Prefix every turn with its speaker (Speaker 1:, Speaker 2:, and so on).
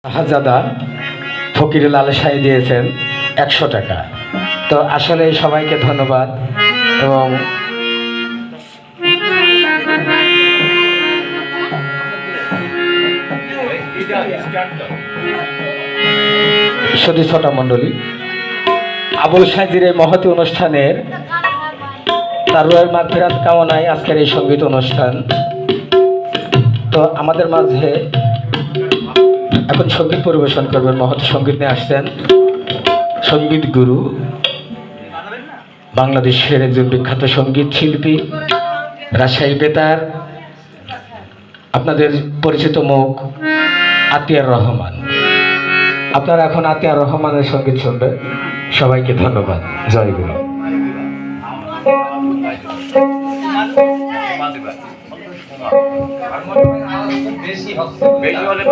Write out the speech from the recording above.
Speaker 1: শাহজাদা ফকিরুল সাই দিয়েছেন 100 টাকা। তো আসলে সবাইকে ধন্যবাদ এবং শ্রোতা মণ্ডলী, আবুল সাইজির এই মহতি অনুষ্ঠানের তার রুহের মাগফিরাত কামনায় আজকের এই সঙ্গীত অনুষ্ঠান। তো আমাদের মাঝে এখন সঙ্গীত পরিবেশন করবেন, মহৎ সঙ্গীত নিয়ে আসছেন সঙ্গীত গুরু, বাংলাদেশের একজন বিখ্যাত সঙ্গীত শিল্পী, রাজশাহী বেতার, আপনাদের পরিচিত মুখ আতিয়ার রহমান। আপনারা এখন আতিয়ার রহমানের সঙ্গীত শুনবেন। সবাইকে ধন্যবাদ। জয় গুরু। বেশি হলে